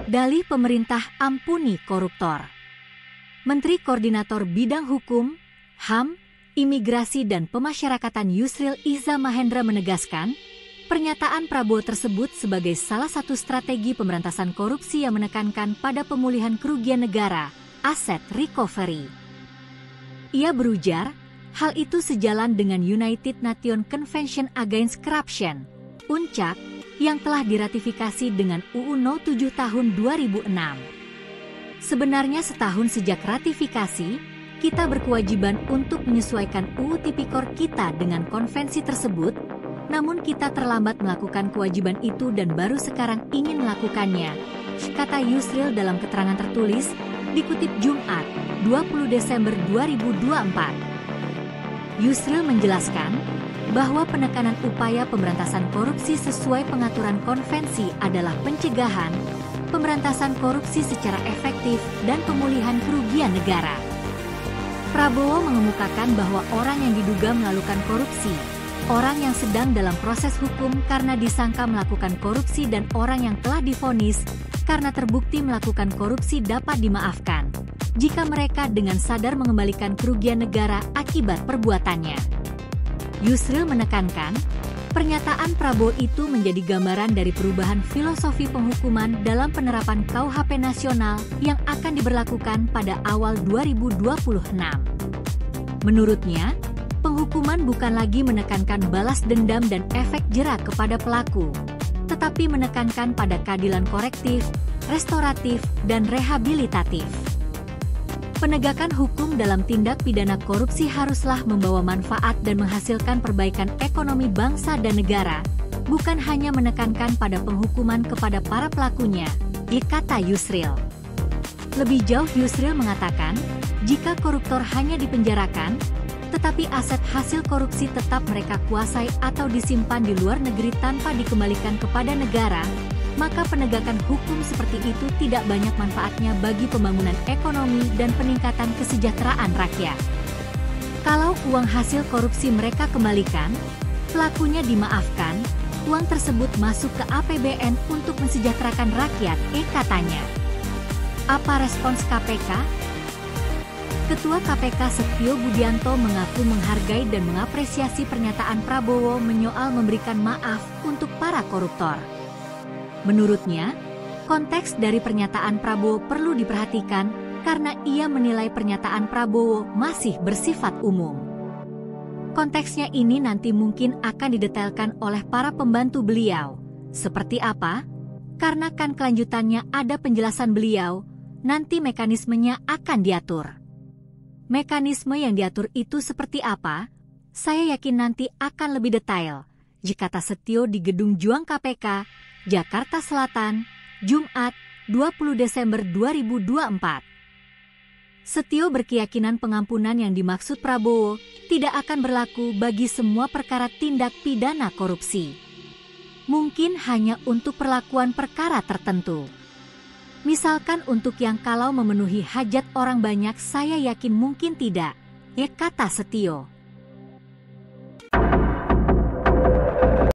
Dalih pemerintah ampuni koruptor. Menteri Koordinator Bidang Hukum, HAM, Imigrasi dan Pemasyarakatan Yusril Iza Mahendra menegaskan, pernyataan Prabowo tersebut sebagai salah satu strategi pemberantasan korupsi yang menekankan pada pemulihan kerugian negara, aset recovery. Ia berujar, hal itu sejalan dengan United Nations Convention Against Corruption, UNCAC, yang telah diratifikasi dengan UU No. 7 tahun 2006. Sebenarnya setahun sejak ratifikasi, kita berkewajiban untuk menyesuaikan UU Tipikor kita dengan konvensi tersebut, namun kita terlambat melakukan kewajiban itu dan baru sekarang ingin melakukannya, kata Yusril dalam keterangan tertulis, dikutip Jumat, 20 Desember 2024. Yusril menjelaskan bahwa penekanan upaya pemberantasan korupsi sesuai pengaturan konvensi adalah pencegahan, pemberantasan korupsi secara efektif, dan pemulihan kerugian negara. Prabowo mengemukakan bahwa orang yang diduga melakukan korupsi, orang yang sedang dalam proses hukum karena disangka melakukan korupsi dan orang yang telah divonis karena terbukti melakukan korupsi dapat dimaafkan, jika mereka dengan sadar mengembalikan kerugian negara akibat perbuatannya. Yusril menekankan, pernyataan Prabowo itu menjadi gambaran dari perubahan filosofi penghukuman dalam penerapan KUHP nasional yang akan diberlakukan pada awal 2026. Menurutnya, penghukuman bukan lagi menekankan balas dendam dan efek jera kepada pelaku, tetapi menekankan pada keadilan korektif, restoratif, dan rehabilitatif. Penegakan hukum dalam tindak pidana korupsi haruslah membawa manfaat dan menghasilkan perbaikan ekonomi bangsa dan negara, bukan hanya menekankan pada penghukuman kepada para pelakunya, kata Yusril. Lebih jauh Yusril mengatakan, jika koruptor hanya dipenjarakan, tetapi aset hasil korupsi tetap mereka kuasai atau disimpan di luar negeri tanpa dikembalikan kepada negara, maka penegakan hukum seperti itu tidak banyak manfaatnya bagi pembangunan ekonomi dan peningkatan kesejahteraan rakyat. Kalau uang hasil korupsi mereka kembalikan, pelakunya dimaafkan, uang tersebut masuk ke APBN untuk mensejahterakan rakyat, katanya. Apa respons KPK? Ketua KPK Setio Budianto mengaku menghargai dan mengapresiasi pernyataan Prabowo menyoal memberikan maaf untuk para koruptor. Menurutnya, konteks dari pernyataan Prabowo perlu diperhatikan karena ia menilai pernyataan Prabowo masih bersifat umum. Konteksnya ini nanti mungkin akan didetailkan oleh para pembantu beliau. Seperti apa? Karena kan kelanjutannya ada penjelasan beliau, nanti mekanismenya akan diatur. Mekanisme yang diatur itu seperti apa? Saya yakin nanti akan lebih detail, kata Setio di Gedung Juang KPK, Jakarta Selatan, Jumat, 20 Desember 2024. Setio berkeyakinan pengampunan yang dimaksud Prabowo tidak akan berlaku bagi semua perkara tindak pidana korupsi. Mungkin hanya untuk perlakuan perkara tertentu. Misalkan untuk yang kalau memenuhi hajat orang banyak saya yakin mungkin tidak, kata Setio.